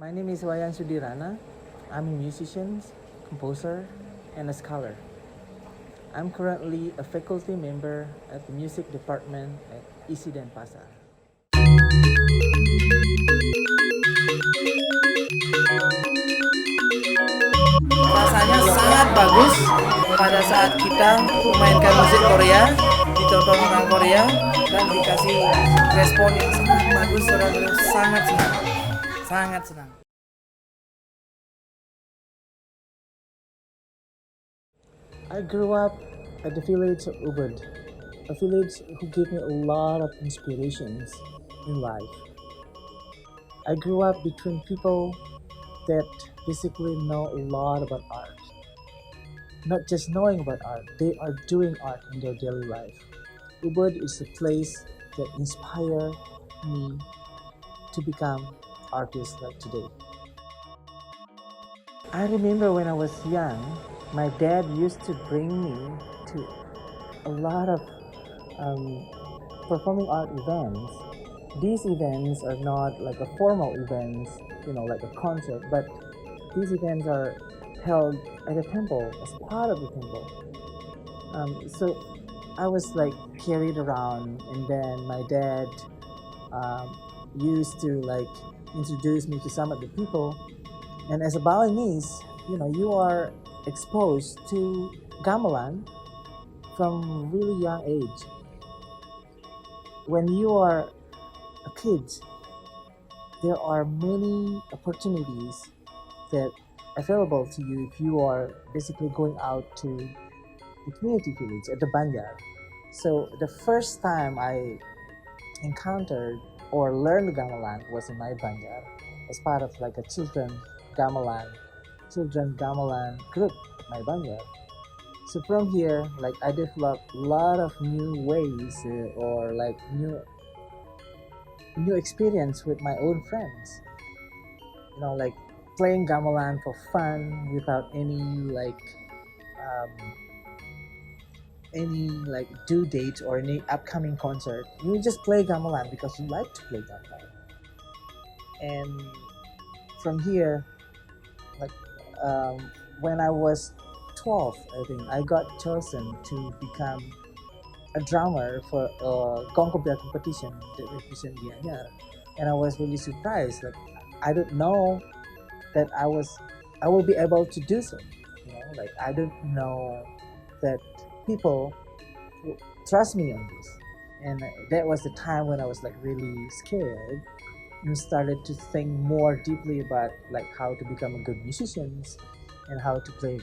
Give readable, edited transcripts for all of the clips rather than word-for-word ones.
My name is Wayan Sudirana. I'm a musician, composer, and a scholar. I'm currently a faculty member at the music department at ISI Denpasar. Rasanya sangat bagus pada saat kita memainkan musik Korea, ditelepon orang Korea dan dikasih respon yang sangat bagus, saudara-saudara. Sangat senang, sangat senang. I grew up at the village of Ubud, a village who gave me a lot of inspirations in life. I grew up between people that basically know a lot about art. Not just knowing about art, they are doing art in their daily life. Ubud is a place that inspired me to become artist like today. I remember when I was young, my dad used to bring me to a lot of performing art events. These events are not like a formal events, like a concert, but these events are held at a temple, as part of the temple. So I was like carried around, and then my dad used to like introduce me to some of the people. And as a Balinese, you are exposed to gamelan from really young age. When you are a kid, there are many opportunities that available to you if you are basically going out to the community village at the Banjar. So the first time I encountered or learned gamelan was in my Banjar as part of like a children gamelan group at my Banjar. So from here, like I developed a lot of new ways or like new experience with my own friends. Like playing gamelan for fun without any due date or any upcoming concert. You just play gamelan because you like to play gamelan. And from here, like when I was 12, I think I got chosen to become a drummer for a Gongkobia competition that represent Gianyar. And I was really surprised. Like I don't know that I will be able to do so. Like I don't know that people will trust me on this. And that was the time when I was like really scared and started to think more deeply about like how to become a good musician and how to play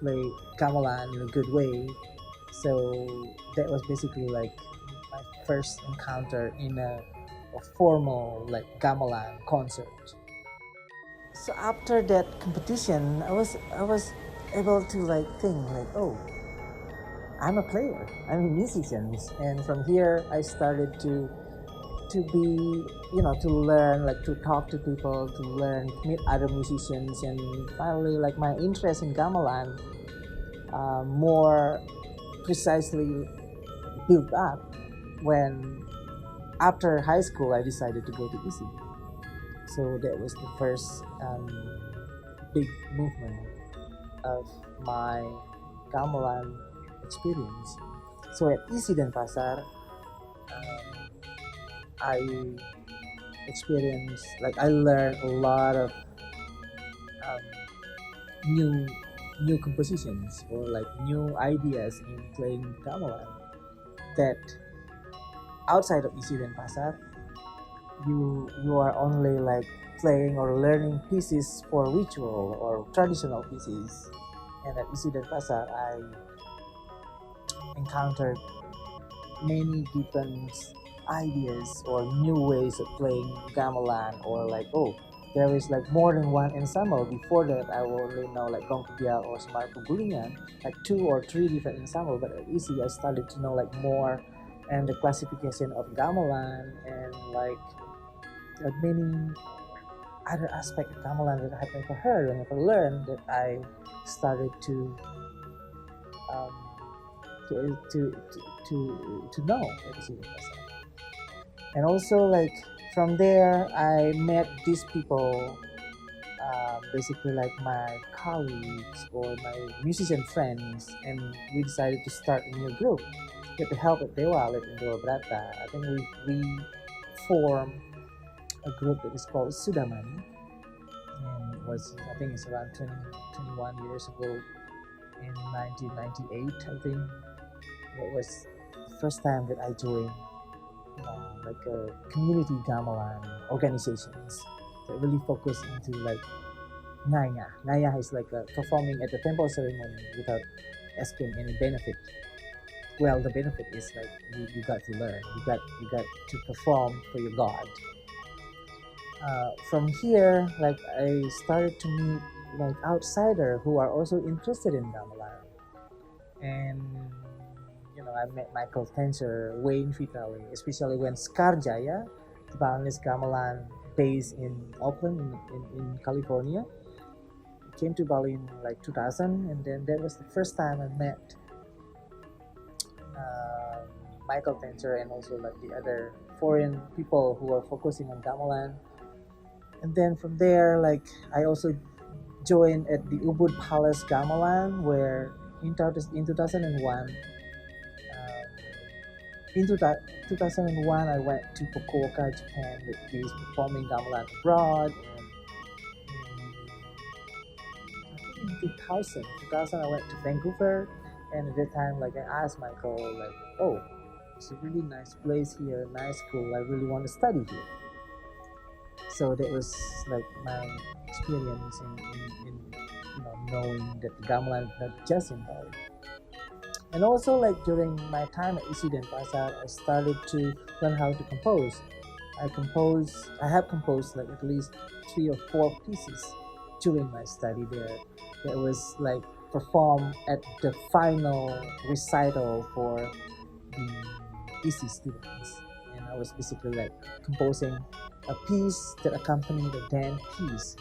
play gamelan in a good way. So that was basically like my first encounter in a formal like gamelan concert. So after that competition, I was able to like think like, oh, I'm a player, I'm a musician, and from here I started to be, to learn, like to talk to people, to learn, to meet other musicians, and finally like my interest in gamelan more precisely built up when after high school I decided to go to ISI. So that was the first big movement of my gamelan experience. So at ISI Denpasar, I experienced, like I learned a lot of um, new compositions or like new ideas in playing gamelan that outside of ISI Denpasar you are only like playing or learning pieces for ritual or traditional pieces. And at ISI Denpasar I encountered many different ideas or new ways of playing gamelan, or like, oh, there is like more than one ensemble. Before that I only know like Gongkebia or Semar Pegulingan, like 2 or 3 different ensemble, but at ISI I started to know like more, and the classification of gamelan and like many other aspects of gamelan that I have never heard or never learned, that I started to um, to know at ISI Denpasar. And also like From there, I met these people, basically like my colleagues or my musician friends, and we decided to start a new group with the help of Dewa in Dewa Brata. I think we formed a group that is called Sudamani, and it was, I think it's around 21 years ago in 1998. I think it was the first time that I joined like a community gamelan organizations that really focus into like ngaya. Ngaya is like performing at the temple ceremony without asking any benefit. Well, the benefit is like you got to learn, you got to perform for your God. From here, like I started to meet like outsider who are also interested in gamelan, and I met Michael Tenser, Wayne Vitale, especially when Skarjaya, the Balinese gamelan based in Oakland, in California, came to Bali in like 2000, and then that was the first time I met uh, Michael Tenser and also like the other foreign people who are focusing on gamelan. And then from there, like I also joined at the Ubud Palace Gamelan, where in 2001, in 2001, I went to Fukuoka, Japan, with this performing gamelan abroad. And in 2000, I went to Vancouver, and at that time, like I asked Michael, like, "Oh, it's a really nice place here, nice school. I really want to study here." So that was like my experience in knowing that gamelan is not just in Bali. And also, like during my time at ISI Denpasar, I started to learn how to compose. I have composed like at least 3 or 4 pieces during my study there. That was like performed at the final recital for the ISI students. And I was basically like composing a piece that accompanied a dance piece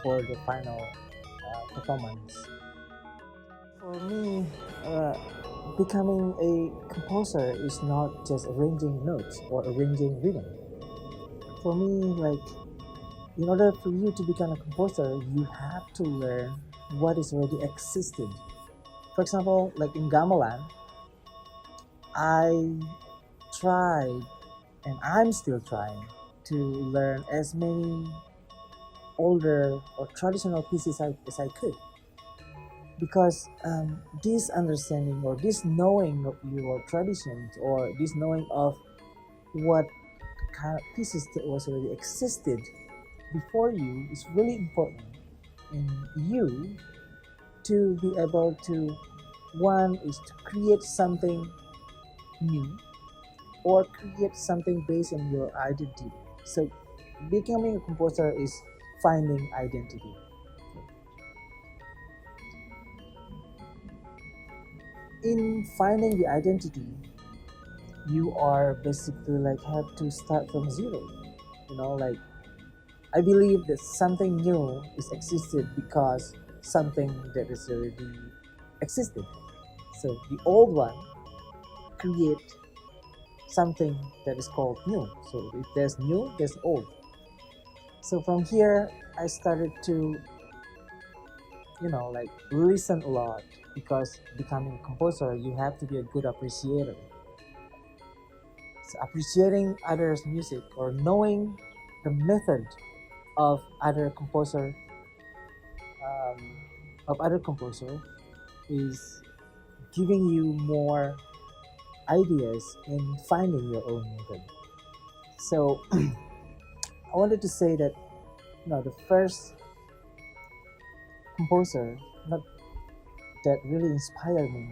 for the final performance. For me, uh, becoming a composer is not just arranging notes or arranging rhythm. For me, like in order for you to become a composer, you have to learn what is already existed. For example, like in gamelan, I tried and I'm still trying to learn as many older or traditional pieces as I could, because this understanding or this knowing of your traditions or this knowing of what kind of pieces that was already existed before you is really important in you to be able to, one is to create something new or create something based on your identity. So becoming a composer is finding identity. In finding the identity, you are basically like have to start from zero. Like I believe that something new is existed because something that is already existed. So the old one create something that is called new. So if there's new, there's old. So from here, I started to, like listen a lot, because becoming a composer, you have to be a good appreciator. So appreciating others' music or knowing the method of other composer, um, is giving you more ideas in finding your own method. So I wanted to say that the first composer not that really inspired me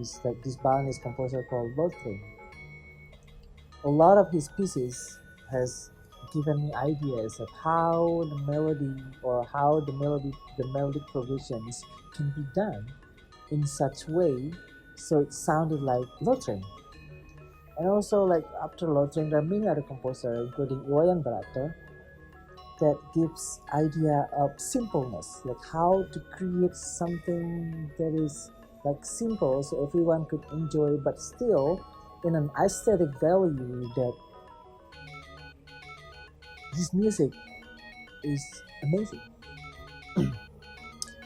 is like this Balinese composer called Lothring. A lot of his pieces has given me ideas of how the melody or how the melodic progressions can be done in such way so it sounded like Lothring. And also, like after Lothring, there are many other composers, including Wayan that gives idea of simpleness, like how to create something that is like simple so everyone could enjoy, but still in an aesthetic value that This music is amazing.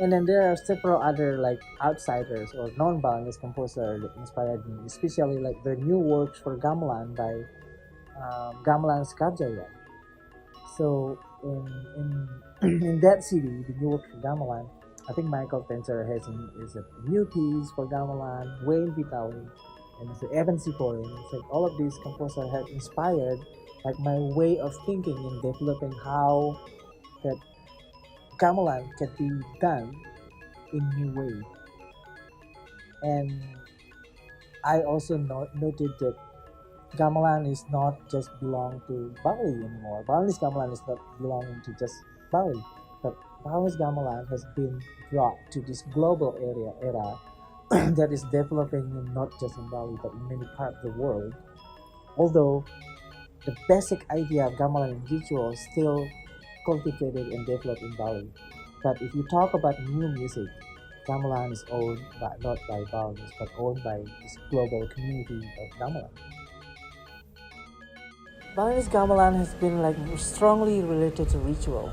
And then there are several other like outsiders or non-Balinese composers that inspired me, especially like the new works for gamelan by Gamelan Skarjaya. So in that CD, the new work for gamelan, I think Michael Tenzer is a new piece for gamelan, Wayne Vitaly, and so Evan Siporin. So all of these composers have inspired like my way of thinking in developing how that gamelan can be done in new way. And I also noted that gamelan is not just belong to Bali anymore. Balinese gamelan is not belonging to just Bali, but Balinese gamelan has been brought to this global era that is developing not just in Bali but in many parts of the world. Although the basic idea of gamelan and ritual is still cultivated and developed in Bali. But if you talk about new music, gamelan is owned by, not by Balinese but owned by this global community of gamelan. Balinese gamelan has been like strongly related to ritual.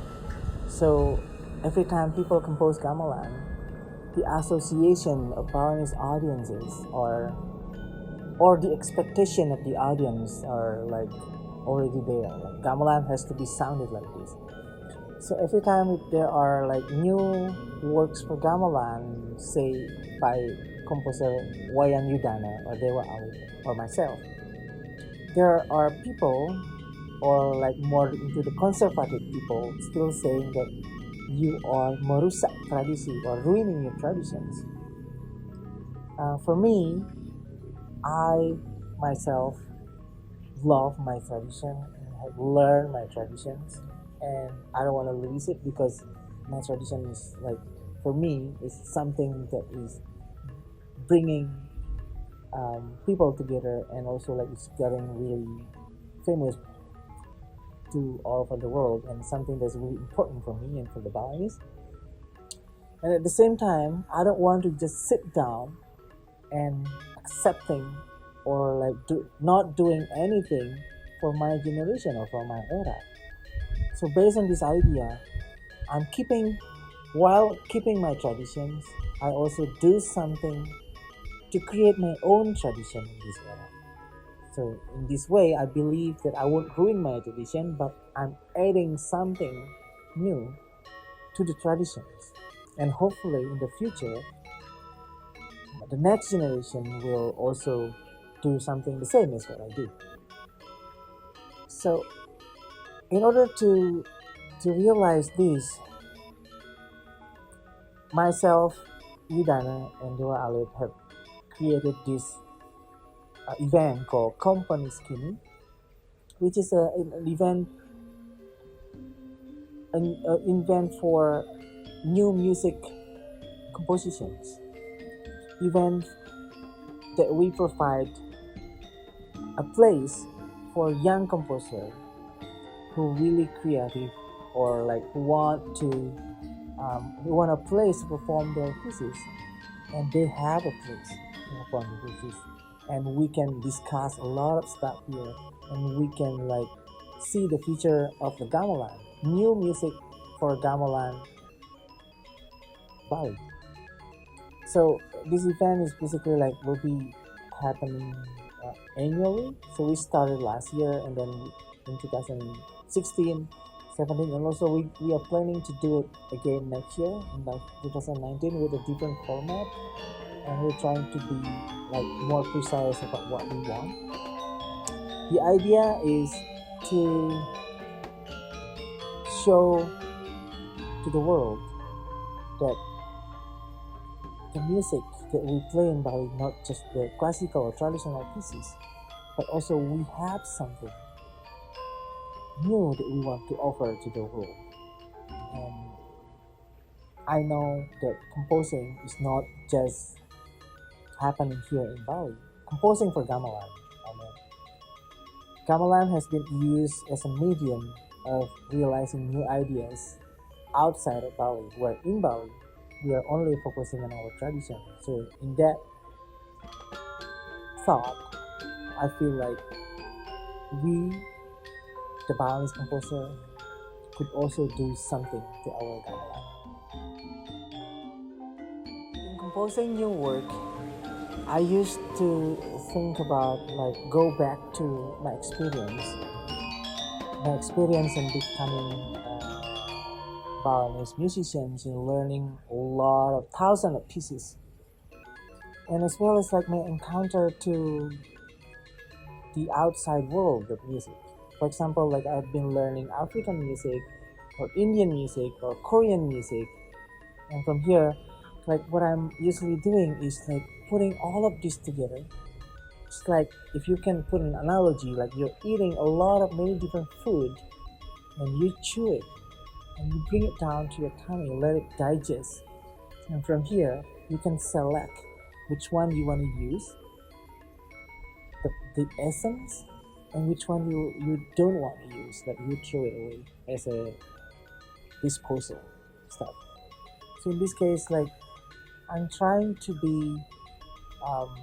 So every time people compose gamelan, the association of Balinese audiences or the expectation of the audience are like already there. Like gamelan has to be sounded like this. So every time there are like new works for gamelan, say by composer Wayan Sudirana or Dewa Ali or myself, there are people or like more into the conservative people still saying that you are merusak tradisi or ruining your traditions. For me, I myself love my tradition and have learned my traditions, and I don't want to lose it because my tradition is like for me is something that is bringing people together and also like it's getting really famous to all over the world and something that's really important for me and for the Balinese. And at the same time, I don't want to just sit down and accepting or like not doing anything for my generation or for my era. So based on this idea, I'm keeping while keeping my traditions, I also do something to create my own tradition in this era. So in this way, I believe that I won't ruin my tradition, but I'm adding something new to the traditions. And hopefully in the future, the next generation will also do something the same as what I do. So in order to realize this, myself, Yudana, and Dewa Alip have created this event called Company Skinny, which is an event an event for new music compositions. Event that we provide a place for young composer who really creative or like who want a place to perform their pieces, and they have a place to perform the pieces, and we can discuss a lot of stuff here, and we can like see the future of the gamelan, new music for gamelan Bali. So this event is basically like will be happening annually. So we started last year, and then in 2016, 17, and also we are planning to do it again next year in like 2019 with a different format, and we're trying to be like more precise about what we want. The idea is to show to the world that the music that we play in Bali, not just the classical or traditional pieces, but also we have something new that we want to offer to the world. And I know that composing is not just happening here in Bali. Composing for gamelan, I mean, gamelan has been used as a medium of realizing new ideas outside of Bali, where in Bali we are only focusing on our tradition. So in that thought, I feel like we the Balinese composer could also do something to our gamelan. In composing new work, I used to think about like go back to my experience in becoming Balinese musicians and learning a lot of thousands of pieces, and as well as like my encounter to the outside world of music. For example, like I've been learning African music or Indian music or Korean music, and from here, like what I'm usually doing is like putting all of this together. It's like if you can put an analogy, like you're eating a lot of many different food and you chew it and you bring it down to your tummy, let it digest, and from here you can select which one you want to use, the essence, and which one you don't want to use, that you throw it away as a disposal stuff. So in this case, like I'm trying to be um,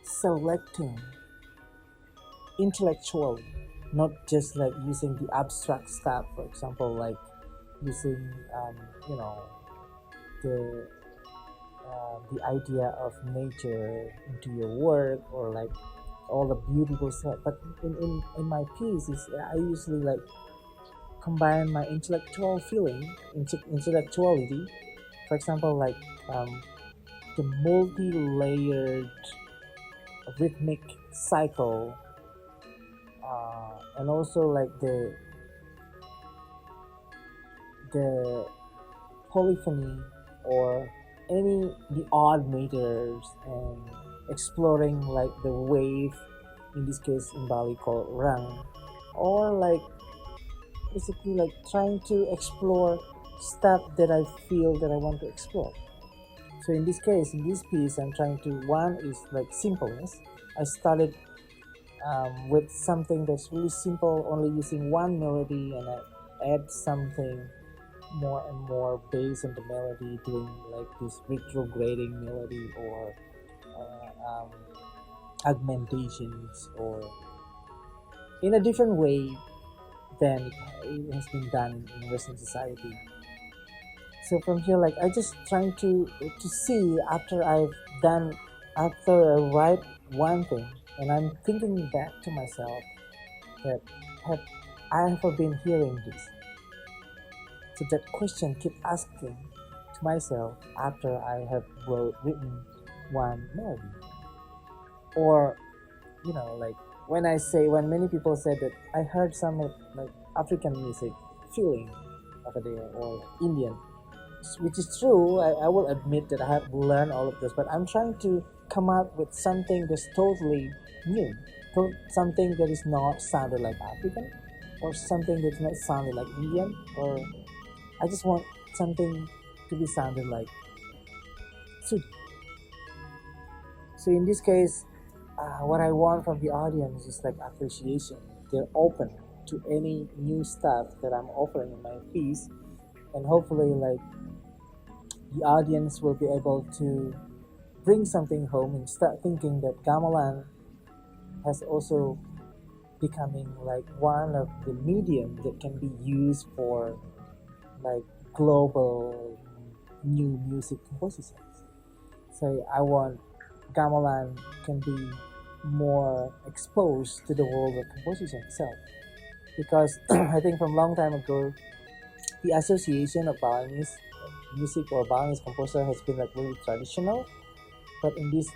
selecting intellectually, not just like using the abstract stuff. For example, like using you know the the idea of nature into your work, or like all the beautiful stuff. But in my pieces, I usually like combine my intellectual feeling, intellectuality. For example, like the multi-layered rhythmic cycle, and also like the polyphony, or any the odd meters, and exploring like the wave, in this case in Bali called rang, or like basically like trying to explore stuff that I feel that I want to explore. So in this case, in this piece, I'm trying to, one is like simpleness. I started with something that's really simple, only using one melody, and I add something more and more based on the melody, doing like this retrograding melody, or augmentations, or in a different way than it has been done in Western society. So from here, like I just trying to see, after I've done, after I write one thing, and I'm thinking back to myself that have I ever been hearing this? So that question keep asking to myself after I have written one melody. Or like when many people said that I heard some like African music feeling over there, or Indian, which is true. I will admit that I have learned all of this, but I'm trying to come up with something that's totally new, something that is not sounded like African, or something that's not sounded like Indian, or I just want something to be sounded like Sud. So in this case, what I want from the audience is like appreciation. They're open to any new stuff that I'm offering in my piece, and hopefully, like the audience will be able to bring something home and start thinking that gamelan has also becoming like one of the medium that can be used for like global new music compositions. So I want gamelan can be more exposed to the world of composition itself, because I think from long time ago the association of Balinese music or Balinese composer has been like really traditional, but in this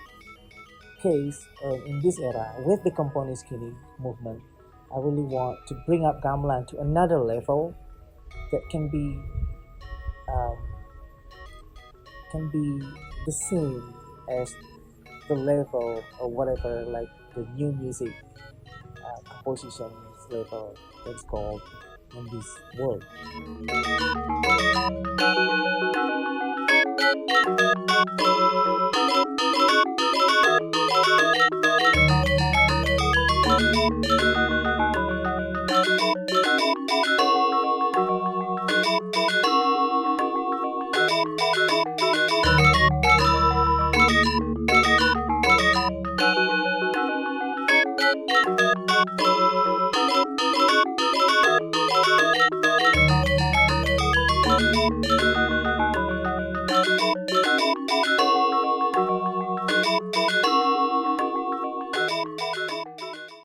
case, in this era, with the componist killing movement, I really want to bring up gamelan to another level that um, can be the same as the level or whatever, like the new music composition level that's called in this world.